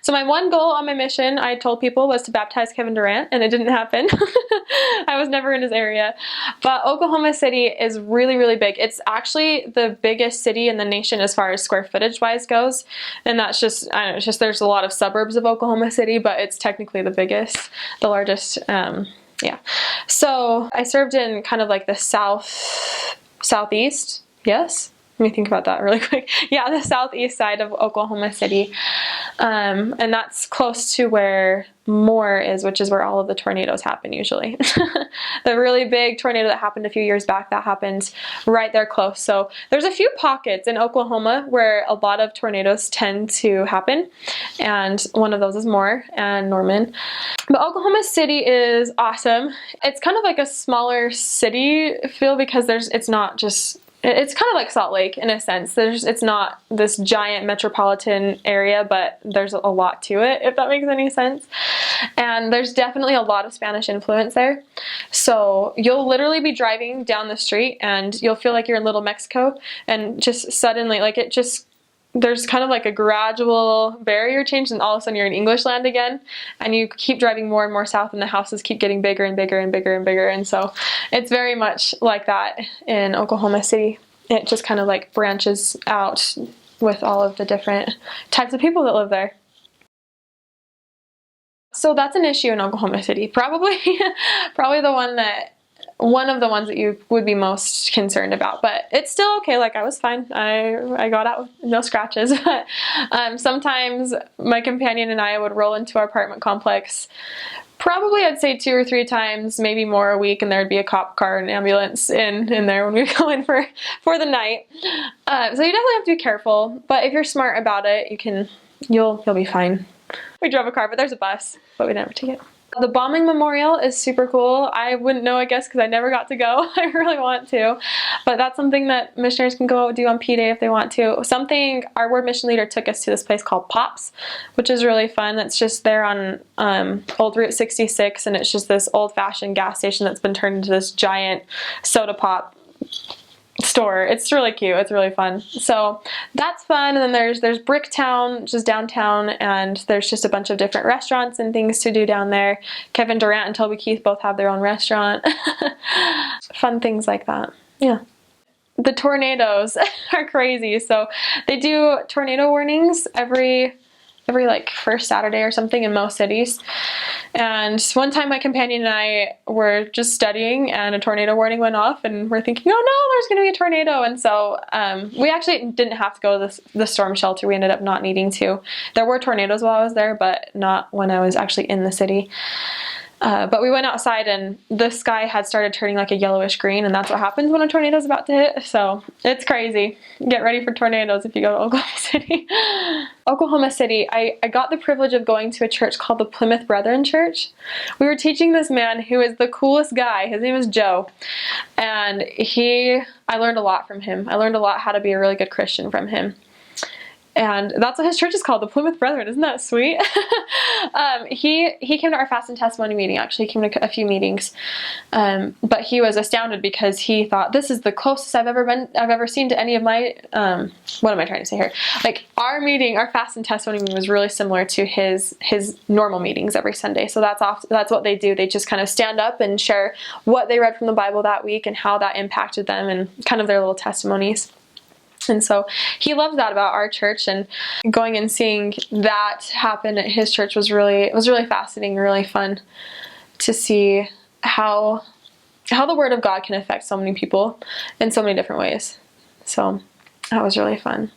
So my one goal on my mission, I told people, was to baptize Kevin Durant, and it didn't happen. I was never in his area. But Oklahoma City is really, really big. It's actually the biggest city in the nation as far as square footage wise goes. And that's just, I don't know, it's just there's a lot of suburbs of Oklahoma City, but it's technically the biggest, the largest, yeah. So I served in kind of like the southeast, yes? Let me think about that really quick. Yeah, the southeast side of Oklahoma City. And that's close to where Moore is, which is where all of the tornadoes happen usually. The really big tornado that happened a few years back, that happened right there close. So there's a few pockets in Oklahoma where a lot of tornadoes tend to happen. And one of those is Moore and Norman. But Oklahoma City is awesome. It's kind of like a smaller city feel because it's not just, it's kind of like Salt Lake in a sense. It's not this giant metropolitan area, but there's a lot to it, if that makes any sense. And there's definitely a lot of Spanish influence there. So you'll literally be driving down the street and you'll feel like you're in Little Mexico, and just suddenly, like, there's kind of like a gradual barrier change, and all of a sudden you're in English land again, and you keep driving more and more south, and the houses keep getting bigger and bigger and bigger and bigger. And so it's very much like that in Oklahoma City. It just kind of like branches out with all of the different types of people that live there. So that's an issue in Oklahoma City. Probably one of the ones that you would be most concerned about, but it's still okay. Like, I was fine. I got out with no scratches. But sometimes my companion and I would roll into our apartment complex, probably I'd say 2 or 3 times, maybe more a week, and there'd be a cop car and ambulance in there when we go in for the night. So you definitely have to be careful, but if you're smart about it, you'll be fine. We drove a car, but there's a bus, but we never take it. The bombing memorial is super cool. I wouldn't know, I guess, because I never got to go. I really want to, but that's something that missionaries can go do on P-Day if they want to. Our ward mission leader took us to this place called Pops, which is really fun. That's just there on Old Route 66, and it's just this old-fashioned gas station that's been turned into this giant soda pop store. It's really cute. It's really fun. So that's fun. And then there's Bricktown, which is downtown, and there's just a bunch of different restaurants and things to do down there. Kevin Durant and Toby Keith both have their own restaurant. Fun things like that. Yeah. The tornadoes are crazy. So they do tornado warnings every like first Saturday or something in most cities. And one time my companion and I were just studying and a tornado warning went off, and we're thinking, oh no, there's going to be a tornado. And so we actually didn't have to go to the storm shelter. We ended up not needing to. There were tornadoes while I was there, but not when I was actually in the city. But we went outside and the sky had started turning like a yellowish green, and that's what happens when a tornado is about to hit. So it's crazy. Get ready for tornadoes if you go to Oklahoma City. Oklahoma City, I got the privilege of going to a church called the Plymouth Brethren Church. We were teaching this man who is the coolest guy. His name is Joe. And I learned a lot from him. I learned a lot how to be a really good Christian from him. And that's what his church is called, the Plymouth Brethren. Isn't that sweet? He came to our fast and testimony meeting. Actually, he came to a few meetings, but he was astounded because he thought, this is the closest I've ever seen to any of my. What am I trying to say here? Like, our fast and testimony meeting was really similar to his normal meetings every Sunday. So that's what they do. They just kind of stand up and share what they read from the Bible that week and how that impacted them, and kind of their little testimonies. And so he loved that about our church, and going and seeing that happen at his church was really fascinating and really fun to see how the Word of God can affect so many people in so many different ways. So that was really fun.